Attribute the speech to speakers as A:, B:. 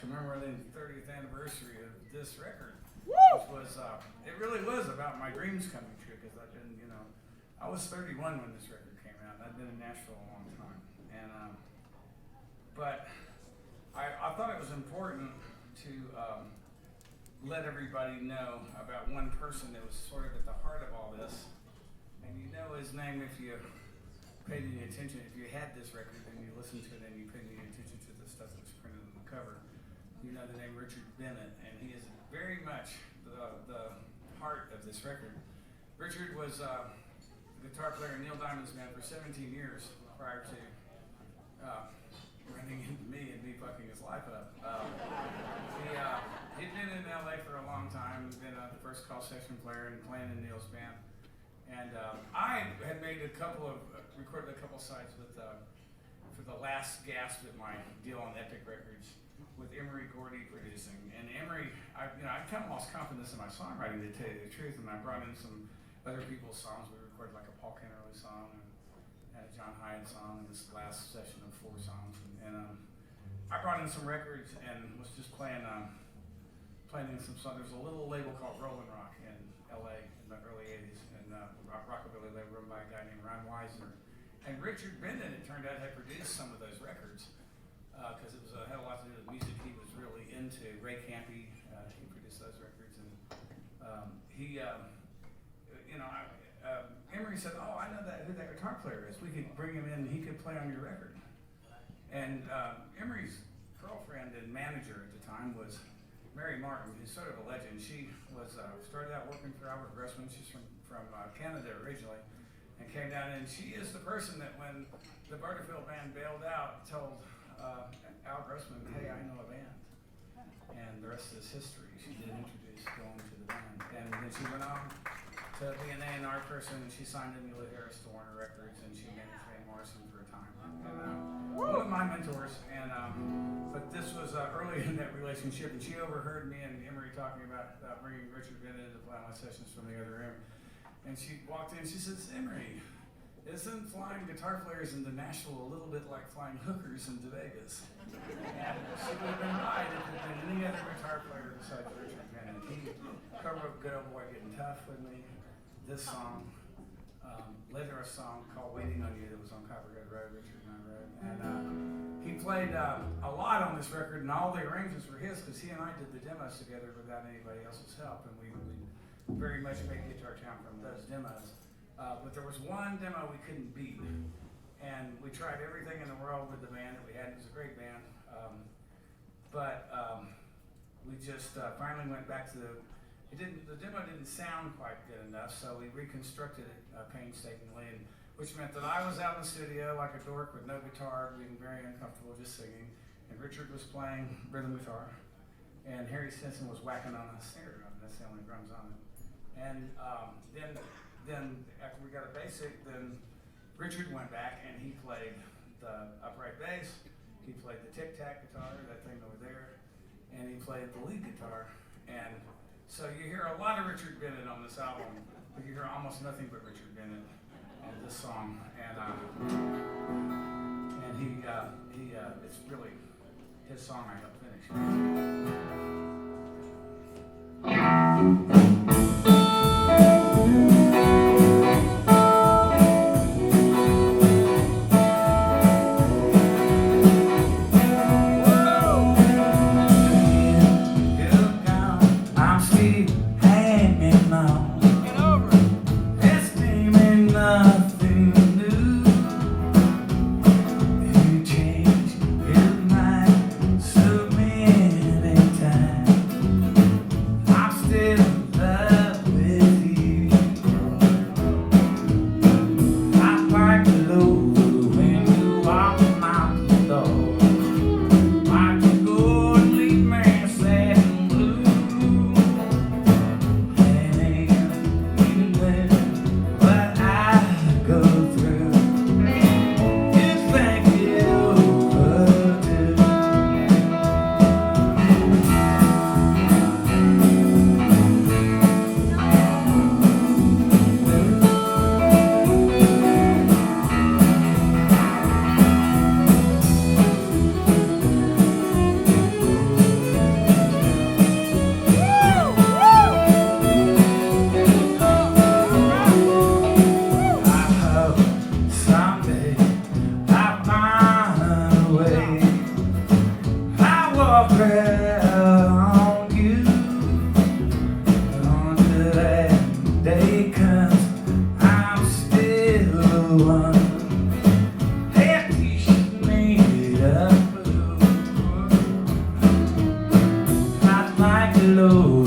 A: commemorating the 30th anniversary of this record, which was, it really was about my dreams coming true, because I've been, I was 31 when this record came out, and I'd been in Nashville a long time. And, but I thought it was important to let everybody know about one person that was sort of at the heart of all this. And you know his name if you paid any attention. If you had this record and you listened to it and you paid any attention to the stuff that was printed on the cover, you know the name Richard Bennett, and he is very much the heart of this record. Richard was a guitar player in Neil Diamond's band for 17 years prior to running into me and me fucking his life up. He'd been in LA for a long time, been a first call session player and playing in Neil's band. And I had recorded a couple sides with, for the last gasp at my deal on Epic Records with Emery Gordy producing. And Emery, I kind of lost confidence in my songwriting, to tell you the truth, and I brought in some other people's songs. We recorded like a Paul Kennerly song and a John Hyde song, and this last session of 4 songs. And I brought in some records and was just playing in some songs. There's a little label called Rollin' Rock in LA in the early 80s, and rockabilly label run by a guy named Ron Weisner. And Richard Bennett, it turned out, had produced some of those records, because it had a lot to do with music he was really into. Ray Campy, he produced those records, and Emery said, "Oh, I know who that guitar player is. We could bring him in. He could play on your record." And Emery's girlfriend and manager at the time was Mary Martin, who's sort of a legend. She was started out working for Albert Grossman. She's from Canada originally, and came down. And she is the person that, when the Butterfield band bailed out, told Al Grossman, "Hey, I know a band." And the rest is history. She did introduce going to the band, and then she went on to be an A&R person, and she signed Emmylou Harris to Warner Records, and she managed Van Morrison for a time. And one of my mentors, and but this was early in that relationship, and she overheard me and Emery talking about bringing Richard Bennett in to play my sessions from the other room. And she walked in, she says, "Emery, isn't flying guitar players into Nashville a little bit like flying hookers into Vegas?" And she would have been right if it had been any other guitar player besides Richard Bennett. He co-wrote Good Old Boy Getting Tough with me, this song, later a song called Waiting on You that was on Copperhead Road, Richard and I wrote. And he played a lot on this record, and all the arrangements were his, because he and I did the demos together without anybody else's help, and we very much made Guitar Town from those demos. But there was one demo we couldn't beat, and we tried everything in the world with the band that we had. It was a great band, but we just finally went back to the demo didn't sound quite good enough, so we reconstructed it painstakingly, which meant that I was out in the studio like a dork with no guitar, being very uncomfortable just singing, and Richard was playing rhythm guitar, and Harry Stinson was whacking on a snare drum. That's the only drums on it. And then after we got a basic, then Richard went back and he played the upright bass, he played the tic-tac guitar, that thing over there, and he played the lead guitar. And so you hear a lot of Richard Bennett on this album, but you hear almost nothing but Richard Bennett on this song. And it's really his song I helped finish. soft prayer on you until that day comes. I'm still the one. Happy she made up blue, not like the Lord.